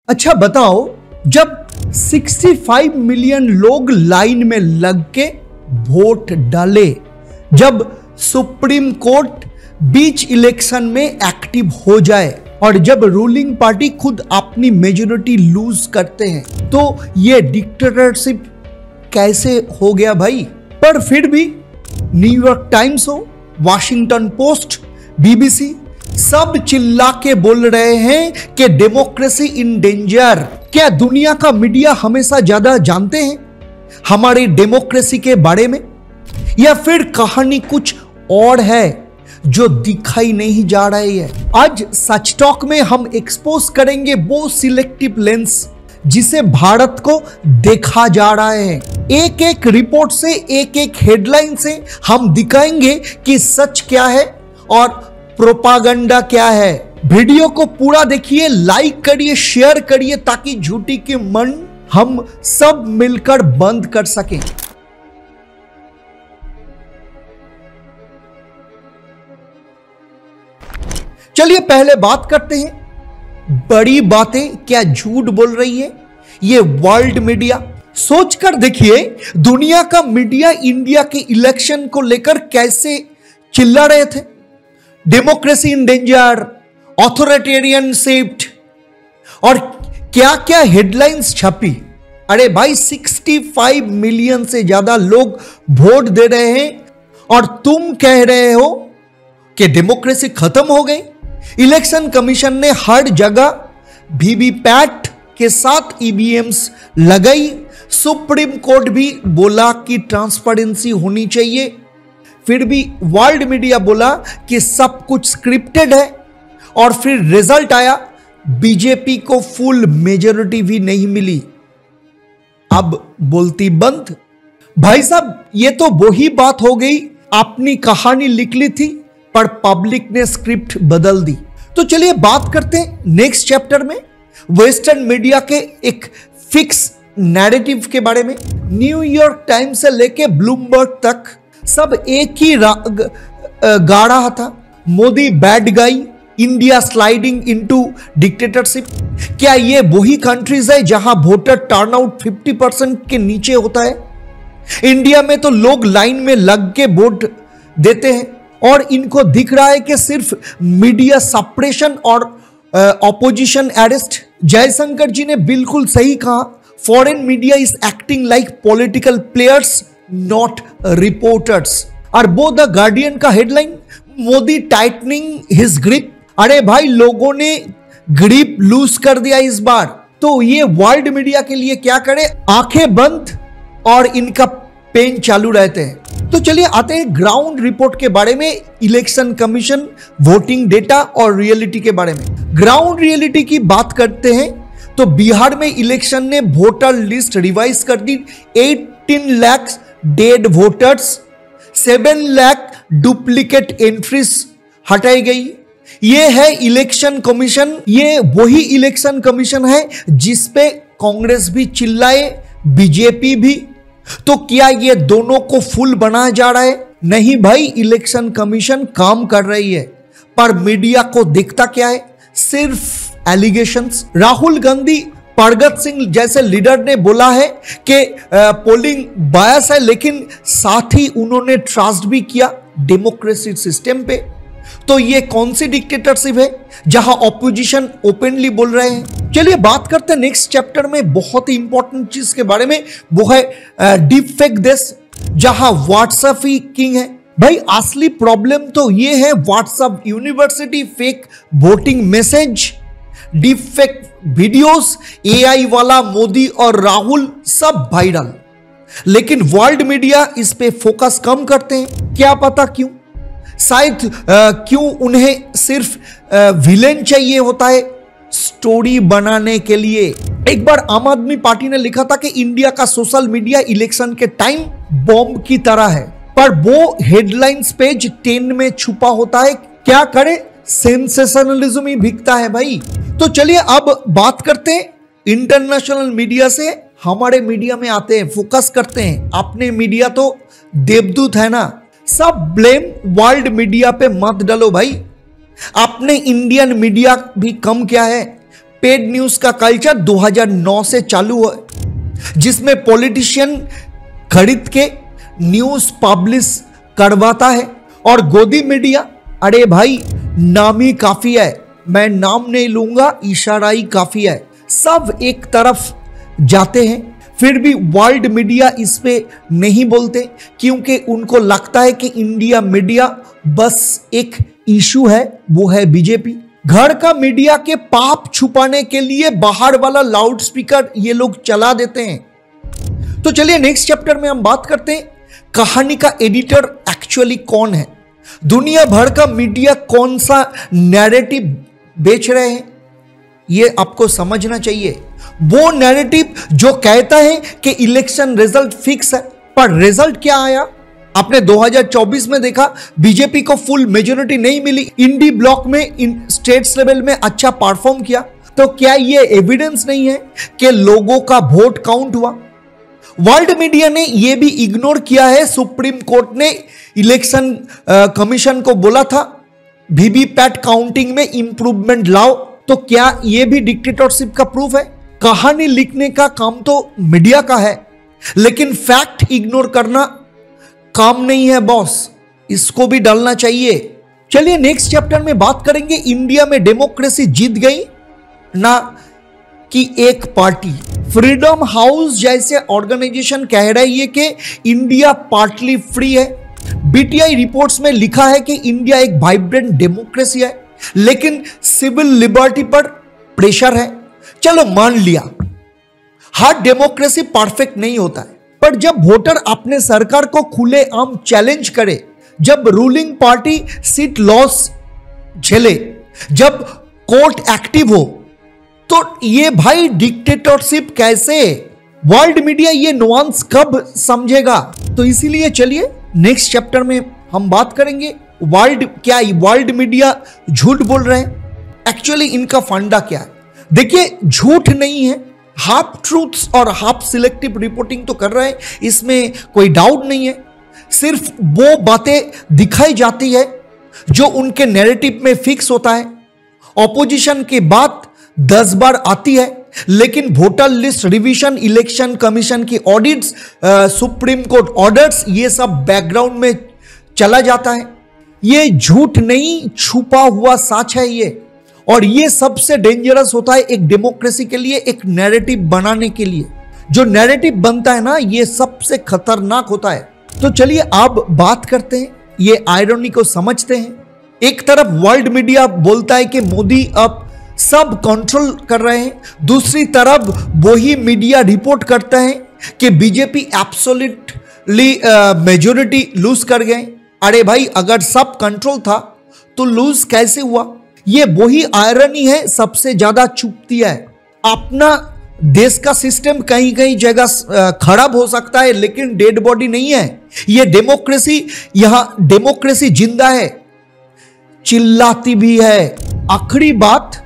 अच्छा बताओ, जब 65 मिलियन लोग लाइन में लग के वोट डाले, जब सुप्रीम कोर्ट बीच इलेक्शन में एक्टिव हो जाए और जब रूलिंग पार्टी खुद अपनी मेजोरिटी लूज करते हैं, तो ये डिक्टेटरशिप कैसे हो गया भाई। पर फिर भी न्यूयॉर्क टाइम्स हो, वॉशिंगटन पोस्ट, बीबीसी सब चिल्ला के बोल रहे हैं कि डेमोक्रेसी इन डेंजर। क्या दुनिया का मीडिया हमेशा ज्यादा जानते हैं हमारी डेमोक्रेसी के बारे में, या फिर कहानी कुछ और है जो दिखाई नहीं जा रही है। आज सच टॉक में हम एक्सपोज करेंगे वो सिलेक्टिव लेंस जिसे भारत को देखा जा रहा है। एक एक रिपोर्ट से, एक एक हेडलाइन से हम दिखाएंगे कि सच क्या है और प्रोपागंडा क्या है। वीडियो को पूरा देखिए, लाइक करिए, शेयर करिए, ताकि झूठी के मन हम सब मिलकर बंद कर सकें। चलिए पहले बात करते हैं, बड़ी बातें क्या झूठ बोल रही है ये वर्ल्ड मीडिया। सोचकर देखिए, दुनिया का मीडिया इंडिया के इलेक्शन को लेकर कैसे चिल्ला रहे थे। Democracy in danger, authoritarian shift, और क्या क्या हेडलाइंस छपी। अरे भाई, 65 मिलियन से ज्यादा लोग वोट दे रहे हैं और तुम कह रहे हो कि डेमोक्रेसी खत्म हो गई। इलेक्शन कमीशन ने हर जगह वीवीपैट के साथ ईवीएम्स लगाई। सुप्रीम कोर्ट भी बोला कि ट्रांसपेरेंसी होनी चाहिए। फिर भी वर्ल्ड मीडिया बोला कि सब कुछ स्क्रिप्टेड है, और फिर रिजल्ट आया, बीजेपी को फुल मेजॉरिटी भी नहीं मिली। अब बोलती बंद। भाई साहब, ये तो वही बात हो गई, अपनी कहानी लिख ली थी पर पब्लिक ने स्क्रिप्ट बदल दी। तो चलिए बात करते हैं नेक्स्ट चैप्टर में वेस्टर्न मीडिया के एक फिक्स नैरेटिव के बारे में। न्यूयॉर्क टाइम्स से लेके ब्लूमबर्ग तक सब एक ही गा रहा था, मोदी बैड गाई, इंडिया स्लाइडिंग इनटू डिक्टेटरशिप। क्या ये वही कंट्रीज है जहां वोटर टर्नआउट 50% के नीचे होता है? इंडिया में तो लोग लाइन में लग के वोट देते हैं और इनको दिख रहा है कि सिर्फ मीडिया सप्रेशन और ऑपोजिशन अरेस्ट। जयशंकर जी ने बिल्कुल सही कहा, foreign media is acting like political players not reporters. और वो द गार्डियन का headline, Modi tightening his grip. अरे भाई, लोगों ने ग्रिप लूज कर दिया इस बार। तो ये वर्ल्ड मीडिया के लिए क्या करे, आंखें बंद और इनका पेन चालू रहते हैं। तो चलिए आते हैं ग्राउंड रिपोर्ट के बारे में, इलेक्शन कमीशन, वोटिंग डेटा और रियलिटी के बारे में। ग्राउंड रियलिटी की बात करते हैं तो बिहार में इलेक्शन ने वोटर लिस्ट रिवाइज कर दी। 18 lakh dead voters, 7 lakh duplicate entries हटाई गई। ये है इलेक्शन कमीशन। ये वही इलेक्शन कमीशन है जिस पे कांग्रेस भी चिल्लाए, बीजेपी भी। तो क्या ये दोनों को फुल बनाया जा रहा है? नहीं भाई, इलेक्शन कमीशन काम कर रही है, पर मीडिया को दिखता क्या है? सिर्फ एलिगेशंस। राहुल गांधी, प्रगत सिंह जैसे लीडर ने बोला है कि पोलिंग बायस है, लेकिन साथ ही उन्होंने ट्रस्ट भी किया डेमोक्रेसी सिस्टम पे। तो ये कौन सी डिक्टेटरशिप है जहां ऑपोजिशन ओपनली बोल रहे हैं? चलिए बात करते हैं नेक्स्ट चैप्टर में बहुत ही इंपॉर्टेंट चीज के बारे में, वो है डीप फेक देश, जहां व्हाट्सएप ही किंग है। भाई, असली प्रॉब्लम तो ये है WhatsApp university, fake voting message, deep fake videos, AI वाला मोदी और राहुल सब वायरल। लेकिन वर्ल्ड मीडिया इस पे फोकस कम करते हैं, क्या पता क्यों? शायद क्यों उन्हें सिर्फ विलेन चाहिए होता है स्टोरी बनाने के लिए। एक बार आम आदमी पार्टी ने लिखा था कि इंडिया का सोशल मीडिया इलेक्शन के टाइम बॉम्ब की तरह है, पर वो हेडलाइंस पेज 10 में छुपा होता है। क्या करे, सेंसेशनलिज्म ही बिकता है भाई। तो चलिए अब बात करते हैं इंटरनेशनल मीडिया से हमारे मीडिया में आते हैं, फोकस करते हैं। अपने मीडिया तो देवदूत है ना, सब ब्लेम वर्ल्ड मीडिया पे मत डालो भाई। अपने इंडियन मीडिया भी कम क्या है, पेड न्यूज का कल्चर 2009 से चालू है, जिसमें पॉलिटिशियन खरीद के न्यूज पब्लिश करवाता है। और गोदी मीडिया, अरे भाई नाम ही काफी है, मैं नाम नहीं लूंगा, इशारा ही काफी है। सब एक तरफ जाते हैं, फिर भी वर्ल्ड मीडिया इस पे नहीं बोलते, क्योंकि उनको लगता है कि इंडिया मीडिया बस एक इशू है, वो है बीजेपी। घर का मीडिया के पाप छुपाने के लिए बाहर वाला लाउड स्पीकर ये लोग चला देते हैं। तो चलिए नेक्स्ट चैप्टर में हम बात करते हैं कहानी का एडिटर एक्चुअली कौन है, दुनिया भर का मीडिया कौन सा नैरेटिव बेच रहे हैं, ये आपको समझना चाहिए। वो नैरेटिव जो कहता है कि इलेक्शन रिजल्ट फिक्स है, पर रिजल्ट क्या आया? आपने 2024 में देखा बीजेपी को फुल मेजॉरिटी नहीं मिली, इंडी ब्लॉक में इन स्टेट्स लेवल में अच्छा परफॉर्म किया। तो क्या ये एविडेंस नहीं है कि लोगों का वोट काउंट हुआ? वर्ल्ड मीडिया ने यह भी इग्नोर किया है, सुप्रीम कोर्ट ने इलेक्शन कमीशन को बोला था वीवीपैट काउंटिंग में इंप्रूवमेंट लाओ। तो क्या यह भी डिक्टेटरशिप का प्रूफ है? कहानी लिखने का काम तो मीडिया का है, लेकिन फैक्ट इग्नोर करना काम नहीं है बॉस, इसको भी डालना चाहिए। चलिए नेक्स्ट चैप्टर में बात करेंगे इंडिया में डेमोक्रेसी जीत गई ना कि एक पार्टी। फ्रीडम हाउस जैसे ऑर्गेनाइजेशन कह रही है कि इंडिया पार्टली फ्री है। बीटीआई रिपोर्ट्स में लिखा है कि इंडिया एक वाइब्रेंट डेमोक्रेसी है, लेकिन सिविल लिबर्टी पर प्रेशर है। चलो मान लिया हर डेमोक्रेसी परफेक्ट नहीं होता है, पर जब वोटर अपने सरकार को खुलेआम चैलेंज करे, जब रूलिंग पार्टी सीट लॉस झेले, जब कोर्ट एक्टिव हो, तो ये भाई डिक्टेटरशिप कैसे? वर्ल्ड मीडिया ये नुआंस कब समझेगा? तो इसीलिए चलिए नेक्स्ट चैप्टर में हम बात करेंगे वर्ल्ड मीडिया झूठ बोल रहे हैं, एक्चुअली इनका फंडा क्या है। देखिए झूठ नहीं है, हाफ ट्रूथ्स और हाफ सिलेक्टिव रिपोर्टिंग तो कर रहे हैं, इसमें कोई डाउट नहीं है। सिर्फ वो बातें दिखाई जाती है जो उनके नैरेटिव में फिक्स होता है। ऑपोजिशन की बात 10 बार आती है, लेकिन voter list revision, election commission की ऑडिट्स, सुप्रीम कोर्ट ऑर्डर्स, ये सब बैकग्राउंड में चला जाता है। ये झूठ नहीं, छुपा हुआ सच है ये। और ये सबसे डेंजरस होता है एक डेमोक्रेसी के लिए, एक नैरेटिव बनाने के लिए। जो नैरेटिव बनता है ना, ये सबसे खतरनाक होता है। तो चलिए अब बात करते हैं, ये आयरनी को समझते हैं। एक तरफ वर्ल्ड मीडिया बोलता है कि मोदी अब सब कंट्रोल कर रहे हैं, दूसरी तरफ वही मीडिया रिपोर्ट करता है कि बीजेपी एब्सोल्युटली मेजॉरिटी लूज कर गए। अरे भाई अगर सब कंट्रोल था तो लूज कैसे हुआ? ये वही आयरनी है, सबसे ज्यादा चुभती है। अपना देश का सिस्टम कहीं कहीं जगह खराब हो सकता है, लेकिन डेड बॉडी नहीं है। ये डेमोक्रेसी, यहां डेमोक्रेसी जिंदा है, चिल्लाती भी है। आखिरी बात,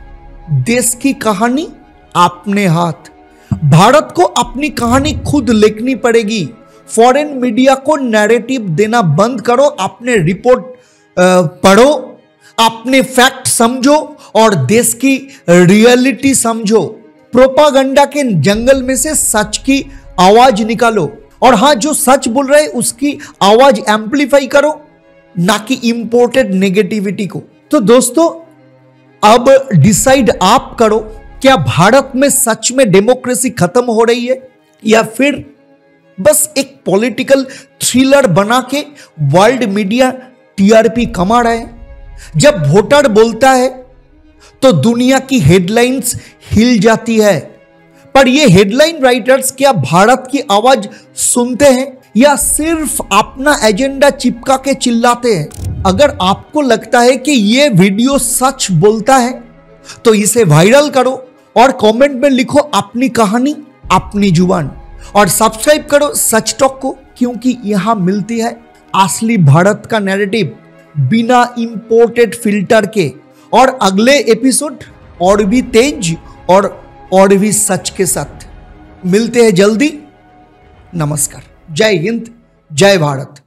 देश की कहानी अपने हाथ। भारत को अपनी कहानी खुद लिखनी पड़ेगी। फॉरेन मीडिया को नैरेटिव देना बंद करो, अपने रिपोर्ट पढ़ो, अपने फैक्ट समझो और देश की रियलिटी समझो। प्रोपागंडा के जंगल में से सच की आवाज निकालो, और हां जो सच बोल रहे उसकी आवाज एम्पलीफाई करो, ना कि इंपोर्टेड नेगेटिविटी को। तो दोस्तों अब डिसाइड आप करो, क्या भारत में सच में डेमोक्रेसी खत्म हो रही है, या फिर बस एक पॉलिटिकल थ्रिलर बना के वर्ल्ड मीडिया टीआरपी कमा रहे हैं? जब वोटर बोलता है तो दुनिया की हेडलाइंस हिल जाती है, पर ये हेडलाइन राइटर्स क्या भारत की आवाज सुनते हैं या सिर्फ अपना एजेंडा चिपका के चिल्लाते हैं? अगर आपको लगता है कि ये वीडियो सच बोलता है तो इसे वायरल करो और कमेंट में लिखो अपनी कहानी अपनी जुबान, और सब्सक्राइब करो सच टॉक को, क्योंकि यहां मिलती है असली भारत का नैरेटिव बिना इंपोर्टेड फिल्टर के। और अगले एपिसोड और भी तेज और भी सच के साथ मिलते हैं जल्दी। नमस्कार, जय हिंद, जय भारत।